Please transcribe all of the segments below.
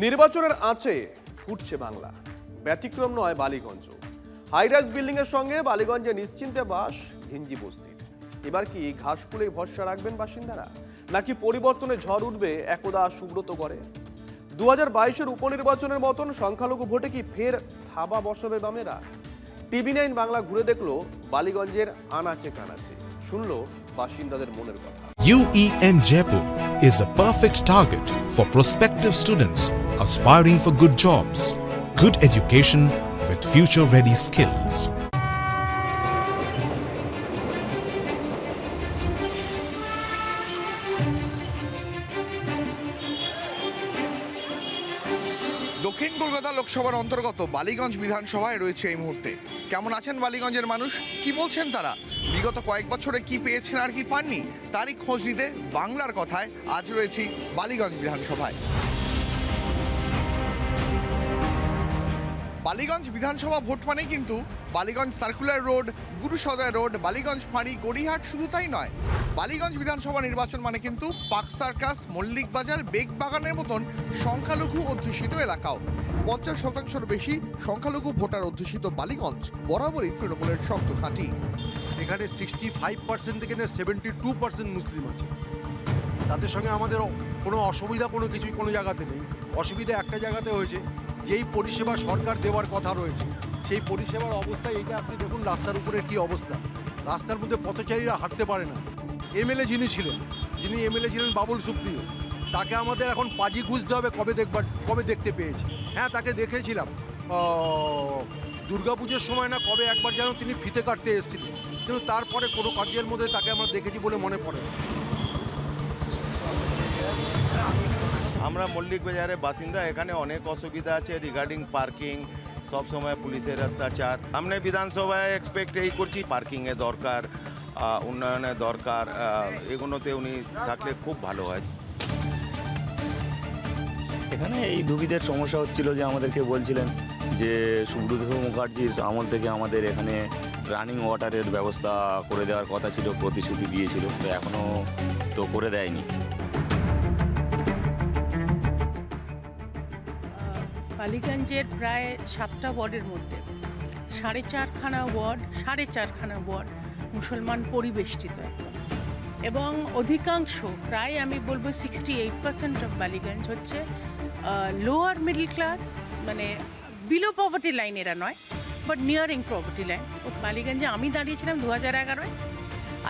নির্বাচনের আঁচে ফুটছে বাংলা, ব্যতিক্রম নয় বালিগঞ্জ। হাইরাইজ বিল্ডিং এর সঙ্গে বালিগঞ্জে নিশ্চিন্তে বাস ঘিঞ্জি বস্তির। এবার কি ঘাস ফুলেই ভরসা রাখবেন বাসিন্দারা, নাকি পরিবর্তনে ঝড় উঠবে একদা সুব্রত গড়ে? 2022-এর উপনির্বাচনের মতন সংখ্যালঘু ভোটে কি ফের থাবা বসাবে বামেরা? TV9 বাংলা ঘুরে দেখলো বালিগঞ্জের আনাচে কানাচে, শুনলো বাসিন্দাদের মনের কথা। UEN Jaipur is a perfect target for prospective students aspiring for good jobs, good education with future-ready skills. দক্ষিণ কলকাতা লোকসভার অন্তর্গত বালিগঞ্জ বিধানসভায় রয়েছে এই মুহূর্তে। কেমন আছেন বালিগঞ্জের মানুষ, কি বলছেন তারা, বিগত কয়েক বছরে কি পেয়েছেন আর কি পাননি, তারই খোঁজ নিতে বাংলার কথায় আজ রয়েছি বালিগঞ্জ বিধানসভায়। বালিগঞ্জ বিধানসভা ভোট মানে কিন্তু Ballygunge circular road, Gurusaday road, Ballygunge ফাঁড়ি, গড়িয়াহাট শুধু তাই নয়। বালিগঞ্জ বিধানসভা নির্বাচন মানে কিন্তু পার্ক সার্কাস, মল্লিক বাজার, বেগবাগানের মতন সংখ্যালঘু অধ্যুষিত এলাকাও। 50% বেশি সংখ্যালঘু ভোটার অধ্যুষিত বালিগঞ্জ বরাবরই তৃণমূলের শক্ত ঘাঁটি। এখানে 65% থেকে 72% মুসলিম আছে। তাদের সঙ্গে আমাদের কোনো অসুবিধা কোনো কিছুই কোনো জায়গাতে নেই। অসুবিধা একটা জায়গাতে হয়েছে, যেই পরিষেবা সরকার দেওয়ার কথা রয়েছে সেই পরিষেবার অবস্থা এইটা আপনি দেখুন, রাস্তার উপরের কি অবস্থা। রাস্তার মধ্যে পথচারীরা হাঁটতে পারে না। যিনি এমএলএ ছিলেন বাবুল সুপ্রিয়, তাকে আমাদের এখন পাজি খুঁজতে হবে কবে দেখতে পেয়েছি। হ্যাঁ, তাকে দেখেছিলাম দুর্গাপুজোর সময় না কবে একবার যেন তিনি ফিতে কাটতে এসেছিলেন, কিন্তু তারপরে কোনো কাজের মধ্যে তাকে আমরা দেখেছি বলে মনে পড়ে না। আমরা মল্লিক বাজারের বাসিন্দা, এখানে অনেক অসুবিধা আছে রিগার্ডিং পার্কিং, সব সময় পুলিশের অত্যাচার। আমরা বিধানসভায় এক্সপেক্ট এই করছি পার্কিংয়ের দরকার, উন্নয়নের দরকার, এগুলোতে উনি থাকলে খুব ভালো হয়। এখানে এই দুবিধের সমস্যা হচ্ছিল যে আমাদেরকে বলছিলেন যে সুব্রত মুখার্জির আমল থেকে আমাদের এখানে রানিং ওয়াটারের ব্যবস্থা করে দেওয়ার কথা ছিল, প্রতিশ্রুতি দিয়েছিল, তো এখনও তো করে দেয়নি। বালিগঞ্জের প্রায় 7টা ওয়ার্ডের মধ্যে 4.5খানা ওয়ার্ড মুসলমান পরিবেষ্টিত একদম, এবং অধিকাংশ প্রায় আমি বলবো 68% অফ বালিগঞ্জ হচ্ছে লোয়ার মিডল ক্লাস, মানে বিলো পভার্টি লাইন এরা নয়, বাট নিয়ারিং পভার্টি লাইন। বালিগঞ্জে আমি দাঁড়িয়েছিলাম 2011-এ,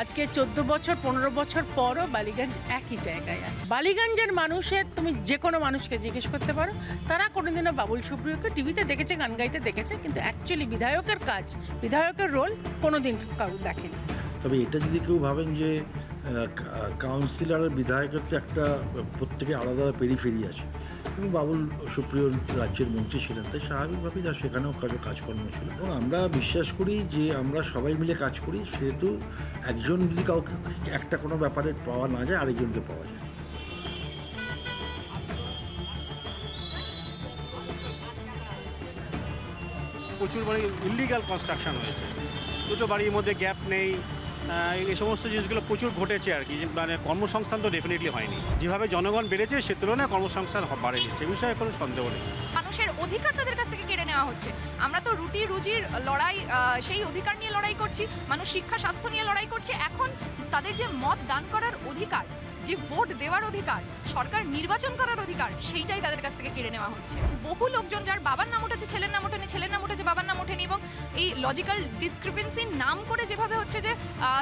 আজকে 14 বছর 15 বছর পরও বালিগঞ্জ একই জায়গায় আছে। বালিগঞ্জের মানুষের তুমি যে কোনো মানুষকে জিজ্ঞেস করতে পারো, তারা কোনোদিনও বাবুল সুপ্রিয়কে টিভিতে দেখেছে, গান গাইতে দেখেছে, কিন্তু অ্যাকচুয়ালি বিধায়কের কাজ, বিধায়কের রোল কোনোদিন কারো দেখেনি। তবে এটা যদি কেউ ভাবেন যে কাউন্সিলর আর বিধায়কের তো একটা প্রত্যেকে আলাদা পেরিফেরি আছে, এবং বাবুল সুপ্রিয় রাজ্যের মন্ত্রী ছিলেন, তাই স্বাভাবিকভাবেই তার সেখানেও কাজকর্ম ছিল। এবং আমরা বিশ্বাস করি যে আমরা সবাই মিলে কাজ করি, সেহেতু একজন যদি কাউকে একটা কোনো ব্যাপারে পাওয়া না যায়, আরেকজনকে পাওয়া যায়। প্রচুর বাড়ি ইলিগাল কনস্ট্রাকশন হয়েছে, দুটো বাড়ির মধ্যে গ্যাপ নেই, এই সমস্ত জিনিসগুলো প্রচুর ঘটেছে আর কি। মানে কর্মসংস্থান তো ডেফিনেটলি হয়নি, যেভাবে জনগণ বেড়েছে সে তুলনায় কর্মসংস্থান বাড়েনি, সে বিষয়ে কোনো সন্দেহ নেই। মানুষের অধিকার তাদের কাছ থেকে কেড়ে নেওয়া হচ্ছে। আমরা তো রুটি রুজির লড়াই, সেই অধিকার নিয়ে লড়াই করছি, মানুষ শিক্ষা স্বাস্থ্য নিয়ে লড়াই করছে। এখন তাদের যে মত দান করার অধিকার, যে ভোট দেওয়ার অধিকার, সরকার নির্বাচন করার অধিকার, সেইটাই তাদের কাছ থেকে কেড়ে নেওয়া হচ্ছে। বহু লোকজন যার বাবার নাম উঠেছে ছেলের নাম ওঠেনি, ছেলের নাম উঠেছে বাবার নাম ওঠেনি, এবং এই লজিক্যাল ডিসক্রিপেন্সির নাম করে যেভাবে হচ্ছে যে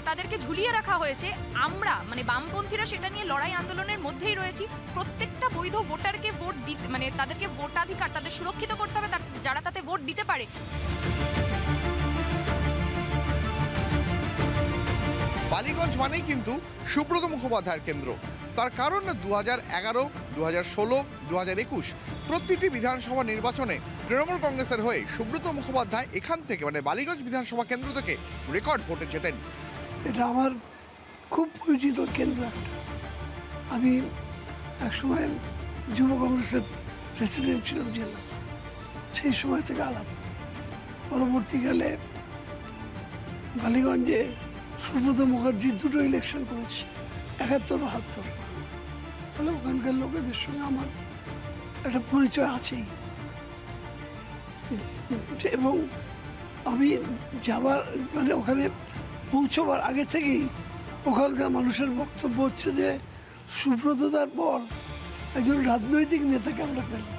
তাদেরকে ঝুলিয়ে রাখা হয়েছে, আমরা মানে বামপন্থীরা সেটা নিয়ে লড়াই আন্দোলনের মধ্যেই রয়েছি। প্রত্যেকটা বৈধ ভোটারকে ভোট দিতে, মানে তাদেরকে ভোটাধিকার তাদের সুরক্ষিত করতে হবে, যারা তাতে ভোট দিতে পারে। বালিগঞ্জ মানেই কিন্তু সুব্রত মুখোপাধ্যায়ের কেন্দ্র। তার কারণ 2011, 2016, 2021 প্রতিটি বিধানসভা নির্বাচনে তৃণমূল কংগ্রেসের হয়ে সুব্রত মুখোপাধ্যায় এখান থেকে, মানে বালিগঞ্জ বিধানসভা কেন্দ্র থেকে রেকর্ড ভোটে জেতেন। এটা আমার খুব পরিচিত কেন্দ্র একটা। আমি একসময় যুব কংগ্রেসের প্রেসিডেন্ট ছিলাম জেলা, সেই সময় থেকে আলাপ। পরবর্তীকালে বালিগঞ্জে সুব্রত মুখার্জি দুটো ইলেকশন করেছি, 71-72। ফলে ওখানকার লোকেদের সঙ্গে আমার একটা পরিচয় আছেই। এবং আমি যাবার মানে ওখানে পৌঁছবার আগে থেকেই ওখানকার মানুষের বক্তব্য হচ্ছে যে সুব্রতদার পর একজন রাজনৈতিক নেতাকে আমরা পেলাম।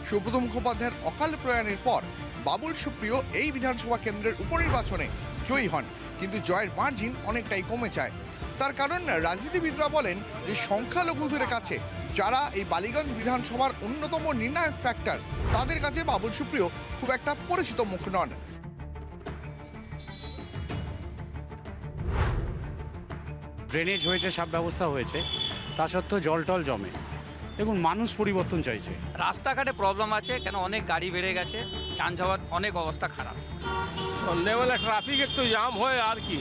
সুব্রত মুখোপাধ্যায়ের অকাল প্রয়াণের পর বাবুল সুপ্রিয় এই বিধানসভা কেন্দ্রের উপনির্বাচনে জয়ী হন, কিন্তু জয়ের মার্জিন অনেকটাই কমে যায়। তার কারণ রাজনীতিবিদরা বলেন যে সংখ্যালঘুদের কাছে যারা এই বালিগঞ্জ বিধানসভার অন্যতম নির্ণায়ক ফ্যাক্টর, তাদের কাছে বাবুল সুপ্রিয় খুব একটা পরিচিত মুখ নন। ড্রেনেজ হয়েছে, সাব ব্যবস্থা হয়েছে, তা সত্ত্বেও জল টল জমে। দেখুন, মানুষ পরিবর্তন চাইছে। রাস্তাঘাটে প্রবলেম আছে, কেন অনেক গাড়ি বেড়ে গেছে, যানজট অনেক অবস্থা খারাপ। সন্ধ্যেবেলা ট্রাফিক একটু জাম হয় আর কি,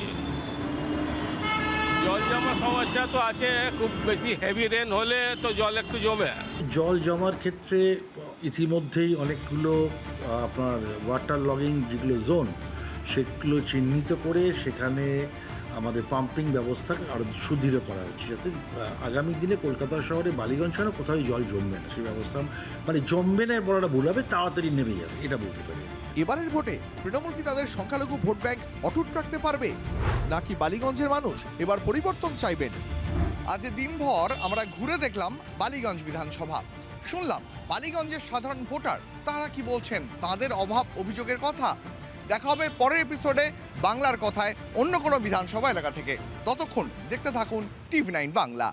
জল জমা সমস্যা তো আছে, খুব বেশি হেভি রেন হলে তো জল একটু জমে। জল জমার ক্ষেত্রে ইতিমধ্যেই অনেকগুলো আপনার ওয়াটার লগিং যেগুলো জোন, সেগুলো চিহ্নিত করে সেখানে আমাদের পাম্পিং ব্যবস্থা আরও সুদৃঢ় করা হচ্ছে, যাতে আগামী দিনে কলকাতা শহরে বালিগঞ্জ ছাড়া কোথাও জল জমবে না। সেই ব্যবস্থা মানে জমবে না বলাটা ভুল হবে, তাড়াতাড়ি নেমে যাবে, এটা বলতে পারি। এবারের ভোটে তৃণমূল কি তাদের সংখ্যালঘু ভোট ব্যাংক অটুট রাখতে পারবে, নাকি বালিগঞ্জের মানুষ এবার পরিবর্তন চাইবেন? আজ দিনভর আমরা ঘুরে দেখলাম বালিগঞ্জ বিধানসভা, শুনলাম বালিগঞ্জের সাধারণ ভোটার তারা কি বলছেন, তাদের অভাব অভিযোগের কথা। দেখা হবে পরের এপিসোডে বাংলার কথায় অন্য কোনো বিধানসভা এলাকা থেকে। ততক্ষণ দেখতে থাকুন TV9 বাংলা।